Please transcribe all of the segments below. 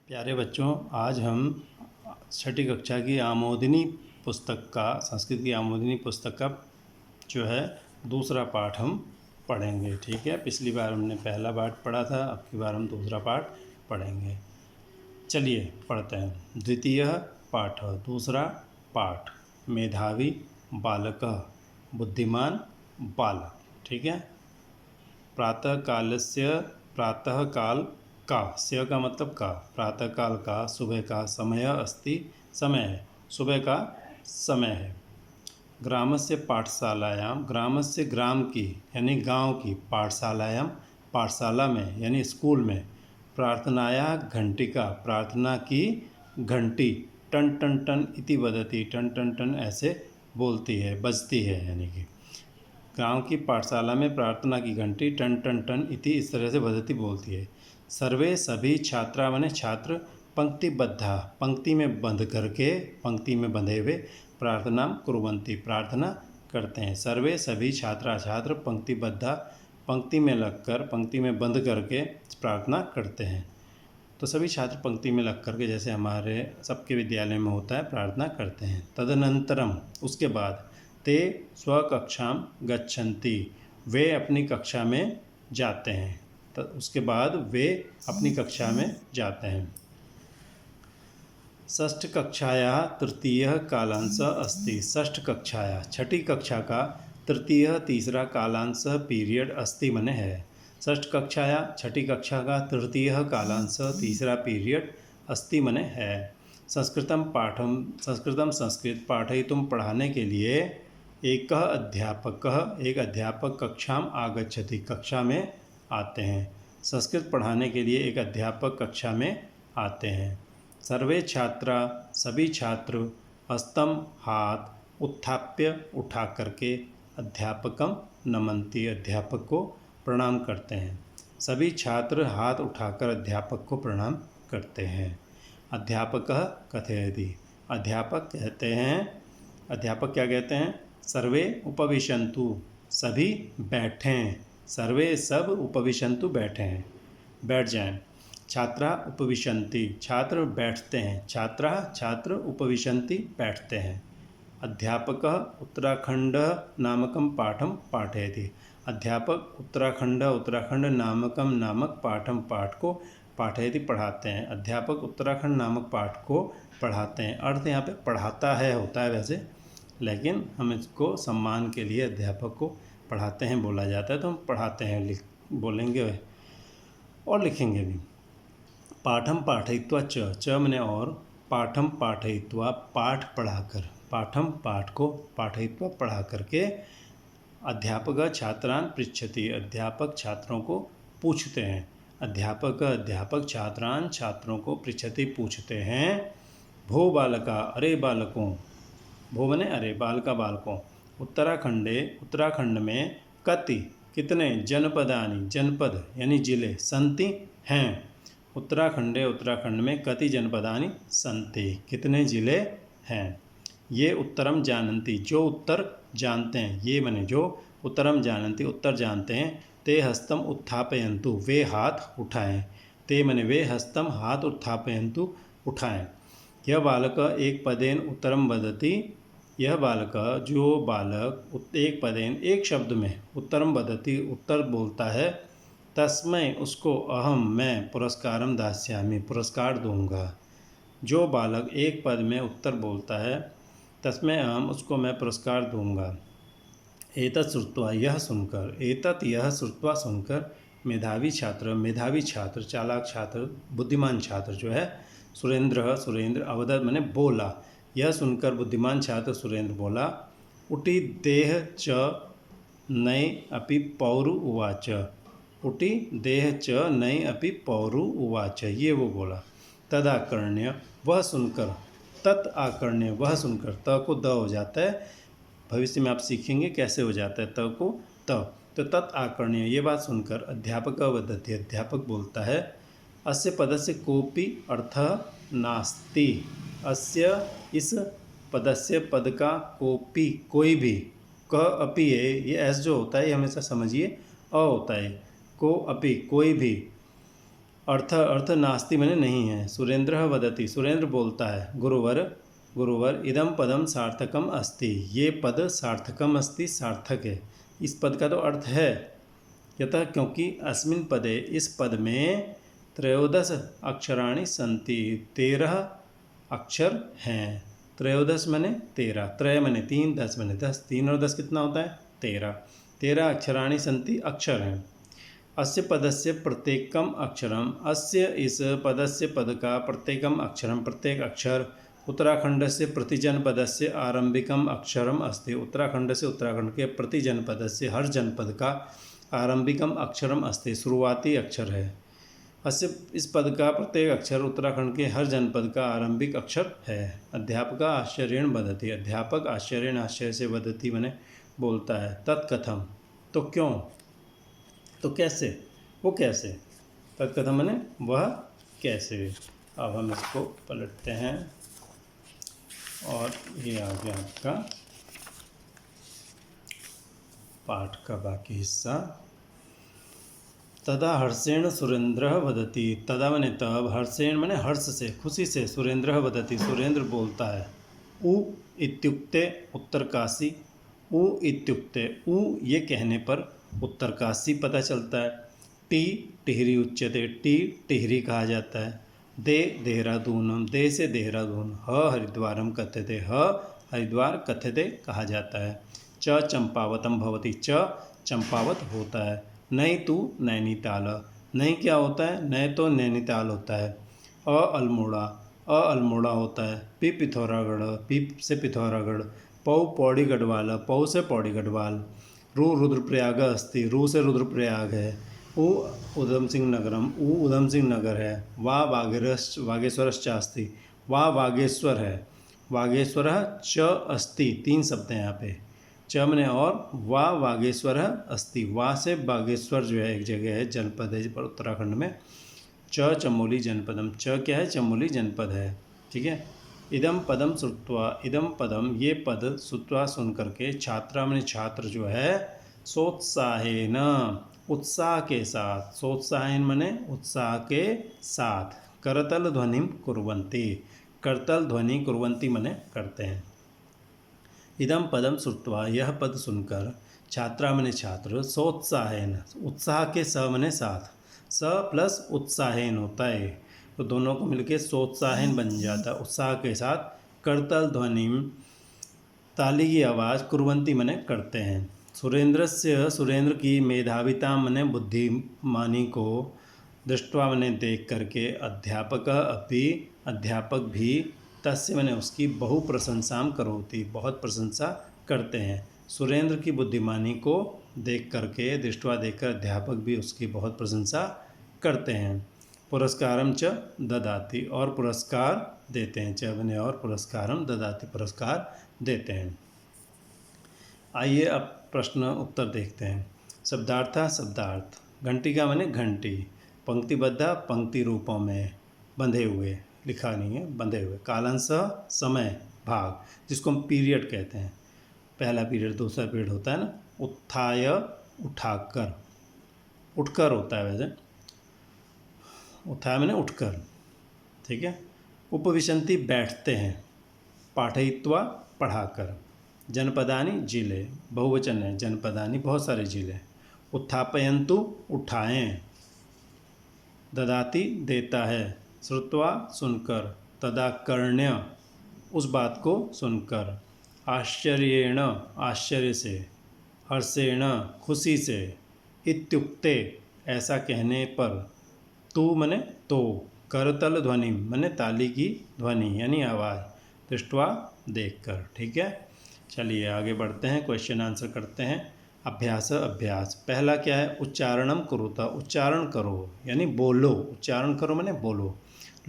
प्यारे बच्चों, आज हम छठी कक्षा की आमोदिनी पुस्तक का संस्कृत की आमोदिनी पुस्तक का जो है दूसरा पाठ हम पढ़ेंगे। ठीक है, पिछली बार हमने पहला पाठ पढ़ा था, अब की बार हम दूसरा पाठ पढ़ेंगे। चलिए पढ़ते हैं। द्वितीय पाठ, दूसरा पाठ। मेधावी बालक, बुद्धिमान बालक। ठीक है। प्रातःकालस्य, प्रातःकाल का, स्य का मतलब का, प्रातःकाल का, सुबह का समय अस्ति, समय है, सुबह का समय है। ग्रामस्य पाठशालायां, ग्रामस्य ग्राम की यानी गांव की, पाठशालायां पाठशाला में यानी स्कूल में, प्रार्थनाया घंटिका, प्रार्थना की घंटी, टन टन टन इति वदति, टन टन टन ऐसे बोलती है, बजती है। यानी कि गांव की पाठशाला में प्रार्थना की घंटी टन टन टन इति इस तरह से बजती बोलती है। सर्वे सभी छात्रा माने छात्र, पंक्तिबद्धा पंक्ति में बंध करके, पंक्ति में बंधे हुए, प्रार्थना कुर्वन्ति प्रार्थना करते हैं। सर्वे सभी छात्रा छात्र पंक्तिबद्धा पंक्ति में लगकर, पंक्ति में बंध करके प्रार्थना करते हैं। तो सभी छात्र पंक्ति में लग करके, जैसे हमारे सबके विद्यालय में होता है, प्रार्थना करते हैं। तदनंतरम उसके बाद, ते स्वकक्षां गच्छन्ति वे अपनी कक्षा में जाते हैं। तो उसके बाद वे अपनी कक्षा में जाते हैं। षष्ठ कक्षाया तृतीय कालांश अस्ति, षष्ठ कक्षाया छठी कक्षा का तृतीय तीसरा कालांश पीरियड अस्ति मने है। षष्ठ कक्षाया छठी कक्षा का तृतीय कालांश तीसरा पीरियड अस्ति मने है। संस्कृतम पाठम, संस्कृतम संस्कृत पाठयितुम पढ़ाने के लिए एक अध्यापक, एक अध्यापक कक्षाम आगच्छति कक्षा में आते हैं। संस्कृत पढ़ाने के लिए एक अध्यापक कक्षा में आते हैं। सर्वे छात्रा सभी छात्र, हस्तम हाथ, उत्थाप्य उठा करके, अध्यापकम नमन्ति अध्यापक को प्रणाम करते हैं। सभी छात्र हाथ उठाकर अध्यापक को प्रणाम करते हैं। अध्यापक कथयति, अध्यापक कहते हैं, अध्यापक क्या कहते हैं? सर्वे उपविशन्तु सभी बैठें, सर्वे सब उपविशन्तु बैठें, बैठ जाएं। छात्रा उपविशन्ति छात्र बैठते हैं, छात्रा छात्र उपविशन्ति बैठते हैं। अध्यापक उत्तराखंड नामकम पाठम पाठयति, अध्यापक उत्तराखंड, उत्तराखंड नामकम नामक पाठम पाठ को पाठयति पढ़ाते हैं। अध्यापक उत्तराखंड नामक पाठ को पढ़ाते हैं। अर्थ यहाँ पे पढ़ाता है होता है वैसे, लेकिन हम इसको सम्मान के लिए अध्यापक को पढ़ाते हैं बोला जाता है, तो हम पढ़ाते हैं बोलेंगे और लिखेंगे भी। पाठम पाठयित्वा च मने और, पाठम पाठयित्वा पाठ पढ़ाकर, पाठम पाठ को, पाठयित्वा पढ़ा करके, अध्यापक छात्रान पृच्छति अध्यापक छात्रों को पूछते हैं। अध्यापक छात्रान छात्रों को पृच्छति पूछते हैं। भो बालका अरे बालकों, भो बने अरे, बालका बालकों, उत्तराखंडे उत्तराखंड में, कति कितने, जनपदानि जनपद यानी जिले, संति हैं। उत्तराखंडे उत्तराखंड में, कति जनपदानि संति कितने जिले हैं। ये उत्तरम जानन्ति जो उत्तर जानते हैं, ये मने जो, उत्तरम जानन्ति उत्तर जानते हैं। ते हस्तम उत्थापयन्तु वे हाथ उठाएं, ते मने वे हस्तम हाथ उत्थापयन्तु उठाएं। यह बालक एक पदेन उत्तरम वदति, यह बालक जो बालक एक पदेन एक शब्द में, उत्तरम वदति उत्तर बोलता है, तस्मै उसको, अहम मैं, पुरस्कारम दास्यामि पुरस्कार दूंगा। जो बालक एक पद में उत्तर बोलता है, तस्मै अहम उसको मैं पुरस्कार दूंगा। एतत् श्रुत्वा यह सुनकर, एतत् यह श्रुत्वा सुनकर, मेधावी छात्र चालाक छात्र, बुद्धिमान छात्र जो है, सुरेंद्र अवदत मैंने बोला, यह सुनकर बुद्धिमान छात्र सुरेंद्र बोला। उटी देह च नई अपि पौरु उवाच, उटी देह च नई अपि पौरु उवाच, ये वो बोला। तदाकर्ण्य वह सुनकर, तत् आकर्ण्य वह सुनकर, त को द हो जाता है, भविष्य में आप सीखेंगे कैसे हो जाता है त को त। तो तत् आकर्ण्य ये बात सुनकर, अध्यापक वदति अध्यापक बोलता है, अस्य पदस्य कोपि अर्थः नास्ति, अस्य इस पदस्य पद का, कोपि कोई भी, क अपि है, ये एस जो होता है ये हमेशा समझिए अ होता है, को अपि कोई भी, अर्थ अर्थ नास्ति मैंने नहीं है। सुरेंद्र वदति सुरेंद्र बोलता है। गुरुवर गुरुवर इदम पदम सार्थकम अस्ति, ये पद सार्थकम अस्ति सार्थक है। इस पद का तो अर्थ है यतः क्योंकि अस्मिन् पदे इस पद में त्रयोदश अक्षराणि सन्ति, 13 अक्षर हैं। त्रयोदश मैंने 13, त्रय मैंने 3, 10 मैंने 10, 3 और 10 कितना होता है 13। 13 अक्षराणि सन्ति अक्षर हैं। अस्य पदस्य प्रत्येकम अक्षरम, अस्य इस पदस्य पद का प्रत्येकम अक्षरम प्रत्येक अक्षर उत्तराखंड से प्रतिजनपद से आरंभिकम अक्षरम अस्ति, उत्तराखंड से उत्तराखंड के प्रतिजनपद से हर जनपद का आरंभिकम अक्षरम अस्ति, शुरुआती अक्षर है। अस्य इस पद का प्रत्येक अक्षर उत्तराखंड के हर जनपद का आरंभिक अक्षर है। अध्यापक आश्चर्येण वदति, अध्यापक आश्चर्येण आश्चर्य से वदति मैंने बोलता है। तत्कथम तो क्यों, तो कैसे, वो कैसे, तत्कथम मैंने वह कैसे। अब हम इसको पलटते हैं और ये आ गया आपका पाठ का बाकी हिस्सा। तदा हर्षेण सुरेंद्र वदति, तदा मैंने तब, हर्षेण मैंने हर्ष से खुशी से, सुरेंद्र वदति सुरेंद्र बोलता है। उ इत्युक्ते उत्तरकाशी, उ इत्युक्ते उ ये कहने पर उत्तरकाशी पता चलता है। टी टिहरी उच्यते, टी टिहरी कहा जाता है। दे देहरादूनम, दे से देहरादून। ह हरिद्वारम कथ्यते, ह हरिद्वार कथ्यते कहा जाता है। च चंपावतम भवति, च चंपावत होता है। नई तू नैनीताल, नई क्या होता है, नए तो नैनीताल होता है। अल्मोड़ा, अल्मोड़ा होता है। पी पिथौरागढ़, पी से पिथौरागढ़। पौ पौड़ी गढ़वाल, पौ से पौड़ी गढ़वाल। रू रुद्रप्रयाग अस्ति, रू से रुद्रप्रयाग है। उ उधम सिंह नगरम, उ उधम सिंह नगर है। वा वागेश्वरश्च अस्ति, वा वागेश्वर है। वागेश्वर च अस्ति, 3 शब्द हैं यहाँ पे। च मैंने और, वा वागेश्वर अस्ति, वा से बागेश्वर जो है एक जगह है, जनपद है उत्तराखंड में। च चमोली जनपदम, च क्या है, चमोली जनपद है। ठीक है। इदम पदम श्रुत्वा, इदम पदम ये पद श्रुत्वा सुन करके, छात्रा मैंने छात्र जो है, सोत्साहेन उत्साह के साथ, सोत्साहेन मैंने उत्साह के साथ, करतल ध्वनिम कुर्वन्ति, करतल ध्वनि कुर्वन्ति मैंने करते हैं। इदम पदम श्रुत्वा यह पद सुनकर, छात्रा मैंने छात्र, सोत्साहेन उत्साह के स मैंने साथ, स प्लस उत्साहेन होता है तो दोनों को मिलके सोत्साहेन बन जाता है, उत्साह के साथ। करतल ध्वनिम ताली की आवाज़, कुर्वन्ति मने करते हैं। सुरेंद्रस्य सुरेंद्र की मेधाविता मने बुद्धिमानी को, दृष्टवा मने देख करके, अध्यापक अपि अध्यापक भी, तस्य मने उसकी बहु प्रशंसाम करोति बहुत प्रशंसा करते हैं। सुरेंद्र की बुद्धिमानी को देख करके, दृष्टवा देखकर अध्यापक भी उसकी बहुत प्रशंसा करते हैं। पुरस्कारम च ददाति और पुरस्कार देते हैं, च बने और पुरस्कारम ददाति पुरस्कार देते हैं। आइए अब प्रश्न उत्तर देखते हैं। शब्दार्थ शब्दार्थ, घंटिका मैंने घंटी, पंक्तिबद्ध पंक्ति रूपों में, बंधे हुए लिखा नहीं है, बंधे हुए। कालांश समय भाग, जिसको हम पीरियड कहते हैं, पहला पीरियड दूसरा पीरियड होता है ना। उत्थाय उठाकर, उठकर होता है वैसे, उत्थाय मैंने उठकर, ठीक है। उपविशन्ति बैठते हैं, पाठयित्वा पढ़ाकर। जनपदानि जिले, बहुवचन है, जनपदानि बहुत सारे जिले। उत्थापयन्तु उठाएं, ददाति देता है, श्रुत्वा सुनकर, तदाकर्ण्य उस बात को सुनकर, आश्चर्येण आश्चर्य से, हर्षेण खुशी से, इत्युक्ते ऐसा कहने पर, तू मने तो, करतल ध्वनि मने ताली की ध्वनि यानी आवाज़, दृष्टवा देखकर। ठीक है, चलिए आगे बढ़ते हैं, क्वेश्चन आंसर करते हैं। अभ्यास अभ्यास, पहला क्या है, उच्चारणम कुरुता, उच्चारण करो यानी बोलो, उच्चारण करो मैंने बोलो।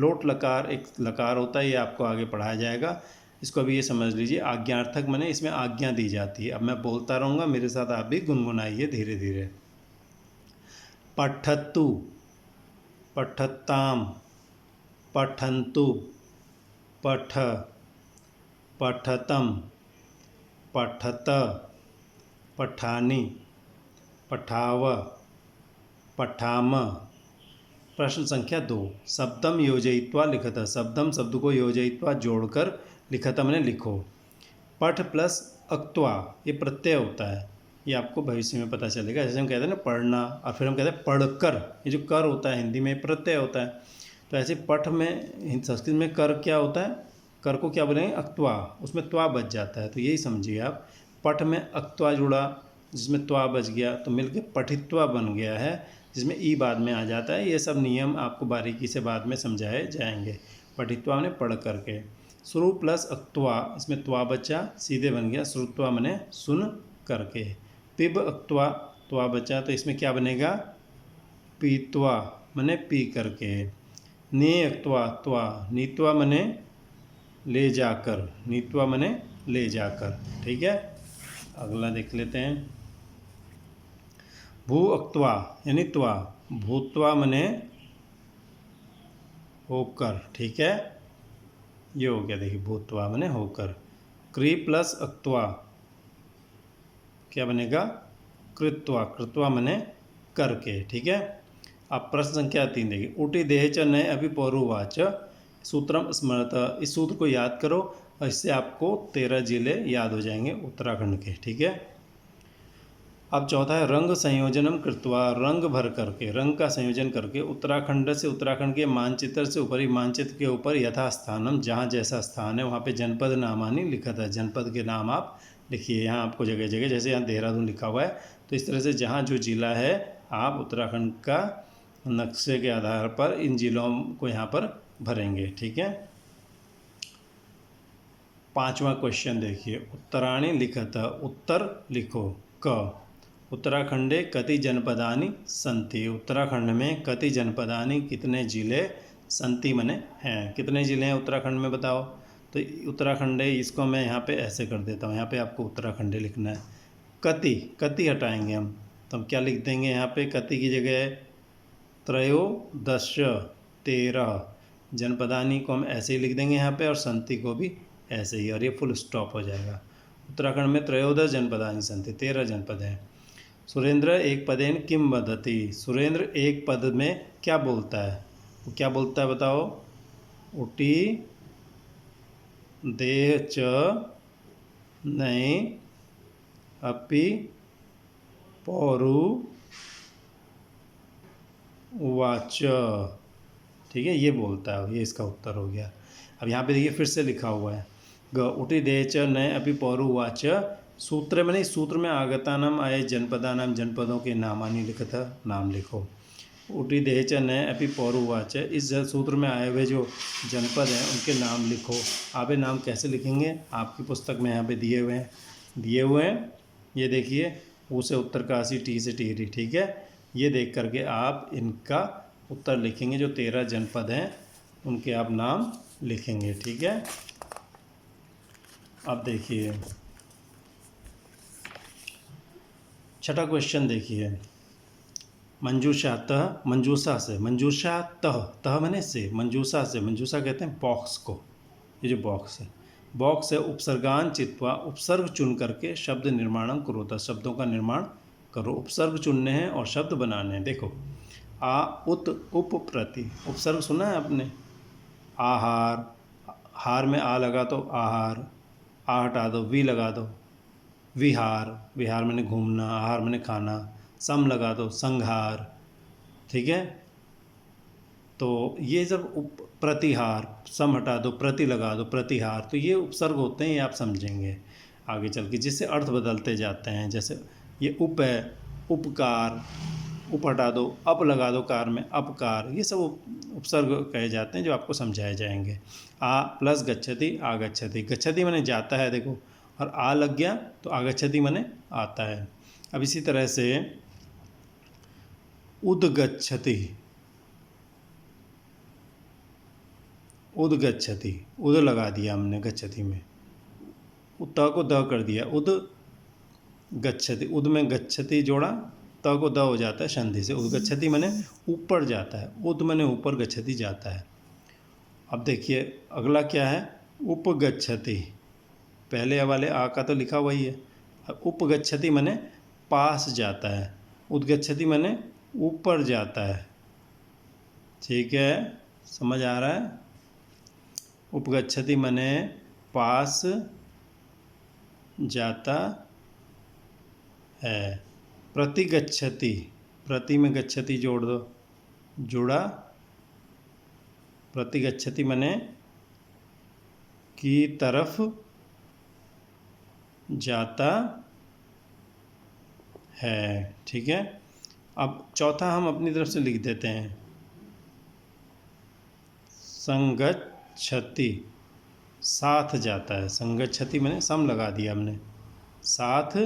लोट लकार एक लकार होता है, ये आपको आगे पढ़ाया जाएगा, इसको अभी ये समझ लीजिए। आज्ञार्थक मैंने इसमें आज्ञा दी जाती है। अब मैं बोलता रहूँगा, मेरे साथ आप भी गुनगुनाइए धीरे धीरे। पठतु, पठताम, पठन्तु, पठ, पठतम, पठत, पठानि, पठाव, पठाम, प्रश्न संख्या 2, शब्दम योजयित्वा लिखत। शब्दम शब्द को योजयित्वा जोड़कर लिखत मैंने लिखो। पठ प्लस अक्त्वा ये प्रत्यय होता है, ये आपको भविष्य में पता चलेगा। जैसे हम कहते हैं ना पढ़ना, और फिर हम कहते हैं पढ़कर, ये जो कर होता है हिंदी में प्रत्यय होता है। तो ऐसे पठ में संस्कृत में कर क्या होता है, कर को क्या बोलेंगे अक्त्वा, उसमें त्वा बच जाता है। तो यही समझिए आप, पठ में अक्त्वा जुड़ा जिसमें त्वा बच गया तो मिलके पठित्वा बन गया है, जिसमें ई बाद में आ जाता है। ये सब नियम आपको बारीकी से बाद में समझाए जाएंगे। पठित्वा मैंने पढ़ करके, श्रु प्लस अक्त्वा इसमें त्वा बचा सीधे बन गया, श्रुत्वा मैंने सुन करके। पिब अक्त्वा त्वा बचा तो इसमें क्या बनेगा पीत्वा मैंने पी करके। ने अक्त्वा त्वा नीत्वा मैंने ले जाकर, नीत्वा मैंने ले जाकर। ठीक है, अगला देख लेते हैं। भू अक्त्वा यानी त्वा, भूत्वा मैंने होकर। ठीक है, ये हो गया, देखिए भूत्वा मैंने होकर। क्री प्लस अक्त्वा क्या बनेगा कृत्वा, कृत्वा मैंने करके। ठीक है, अब प्रश्न संख्या 3 देखिए। उटी देह च नए अभी पौरुवाच सूत्रम स्मृत। इस सूत्र को याद करो और इससे आपको 13 जिले याद हो जाएंगे उत्तराखंड के। ठीक है, अब चौथा है रंग संयोजनम कृत्वा, रंग भर करके, रंग का संयोजन करके उत्तराखंड से, उत्तराखंड के मानचित्र से ऊपरी मानचित्र के ऊपर यथास्थानम जहाँ जैसा स्थान है वहाँ पे जनपद नामानी लिखा था, जनपद के नाम आप लिखिए। यहाँ आपको जगह जगह, जैसे यहाँ देहरादून लिखा हुआ है, तो इस तरह से जहाँ जो जिला है आप उत्तराखंड का नक्शे के आधार पर इन जिलों को यहाँ पर भरेंगे। ठीक है, 5वां क्वेश्चन देखिए। उत्तराणी लिखत, उत्तर लिखो। क उत्तराखंडे कति जनपदानि संति, उत्तराखंड में कति जनपदानि कितने जिले संति मने हैं, कितने जिले हैं उत्तराखंड में बताओ। तो उत्तराखंडे इसको मैं यहाँ पे ऐसे कर देता हूँ, यहाँ पे आपको उत्तराखंडे लिखना है। कति, कति हटाएंगे हम तो हम क्या लिख देंगे यहाँ पे, कति की जगह त्रयोदश 13 जनपदानी को हम ऐसे ही लिख देंगे यहाँ पे, और संति को भी ऐसे ही, और ये फुल स्टॉप हो जाएगा। उत्तराखंड में त्रयोदश जनपदानी संति, 13 जनपद हैं। सुरेंद्र एक पदेन किम वदति, सुरेंद्र एक पद में क्या बोलता है, वो क्या बोलता है बताओ। उटी देह च नए अपि पौरु वाच। ठीक है, ये बोलता है, ये इसका उत्तर हो गया। अब यहाँ पे देखिए फिर से लिखा हुआ है ग उटी देह च नए अपि पौरु वाच। सूत्र में नहीं, सूत्र में आगता नाम आए जनपदा नाम, जनपदों के नामानी लिखता, नाम लिखो। उटी देह च नए अपि पौरुवाच, इस सूत्र में आए हुए जो जनपद हैं उनके नाम लिखो। आप ये नाम कैसे लिखेंगे, आपकी पुस्तक में यहाँ पे दिए हुए हैं। ये देखिए, ऊ से उत्तरकाशी, टी से टिहरी। ठीक है, ये देख करके आप इनका उत्तर लिखेंगे। जो 13 जनपद हैं उनके आप नाम लिखेंगे। ठीक है, अब देखिए 6ठा क्वेश्चन देखिए। मंजूषा तह, मंजूषा से, मंजूषा तह, तह मैंने से, मंजूषा से, मंजूषा कहते हैं बॉक्स को, ये जो बॉक्स है, बॉक्स है। उपसर्गान चित्वा, उपसर्ग चुन करके शब्द निर्माणम करोता, शब्दों का निर्माण करो। उपसर्ग चुनने हैं और शब्द बनाने हैं। देखो आ उत उप प्रति, उपसर्ग सुना है आपने, आहार, हार में आ लगा तो आहार, आ हटा दो वी लगा दो विहार, विहार मैंने घूमना, आहार मैंने खाना, सम लगा दो संघार। ठीक है, तो ये जब प्रतिहार, सम हटा दो प्रति लगा दो प्रतिहार, तो ये उपसर्ग होते हैं, ये आप समझेंगे आगे चल के, जिससे अर्थ बदलते जाते हैं। जैसे ये उप है, उपकार, उप हटा दो अप लगा दो कार में अपकार, ये सब उपसर्ग कहे जाते हैं जो आपको समझाए जाएंगे। आ प्लस गच्छति आगच्छति, गच्छति माने जाता है, देखो, और आ लग गया तो आगच्छति माने आता है। अब इसी तरह से उदगच्छति, उदगच्छति, उद लगा दिया हमने गच्छति में, त को द कर दिया, उद गच्छति, उद में गच्छति जोड़ा, त को द हो जाता है संधि से। उदगच्छति माने ऊपर जाता है, उद माने ऊपर, गच्छति जाता है। अब देखिए अगला क्या है, उपगच्छति, पहले वाले आ का तो लिखा वही है। उपगच्छति माने पास जाता है, उदगच्छति माने ऊपर जाता है। ठीक है, समझ आ रहा है। उपगच्छति मने पास जाता है। प्रतिगच्छति, प्रति में गच्छति जोड़ दो, जुड़ा। प्रतिगच्छति मने की तरफ जाता है। ठीक है, अब चौथा हम अपनी तरफ से लिख देते हैं। संगच्छति, साथ जाता है। संगच्छति मैंने सम लगा दिया हमने, साथ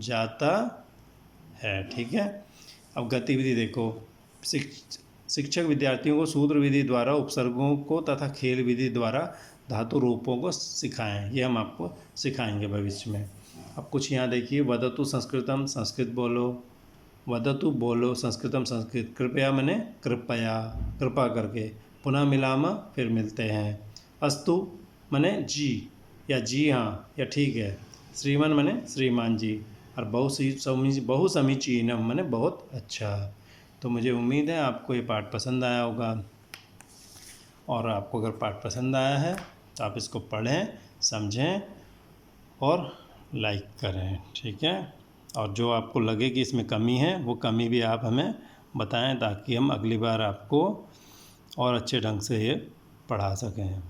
जाता है। ठीक है, अब गतिविधि देखो। शिक्षक विद्यार्थियों को सूत्र विधि द्वारा उपसर्गों को तथा खेल विधि द्वारा धातु रूपों को सिखाएं। ये हम आपको सिखाएंगे भविष्य में। अब कुछ यहाँ देखिए, वदतु संस्कृतम, संस्कृत बोलो। वदतु बोलो, संस्कृतम संस्कृत। कृपया मैंने कृपया, कृपा करके। पुनः मिलाम, फिर मिलते हैं। अस्तु मैंने जी, या जी हाँ, या ठीक है। श्रीमान मैंने श्रीमान जी। और बहुसमीचीनम मैंने बहुत अच्छा। तो मुझे उम्मीद है आपको ये पाठ पसंद आया होगा, और आपको अगर पाठ पसंद आया है तो आप इसको पढ़ें, समझें और लाइक करें। ठीक है, और जो आपको लगे कि इसमें कमी है वो कमी भी आप हमें बताएं, ताकि हम अगली बार आपको और अच्छे ढंग से ये पढ़ा सकें।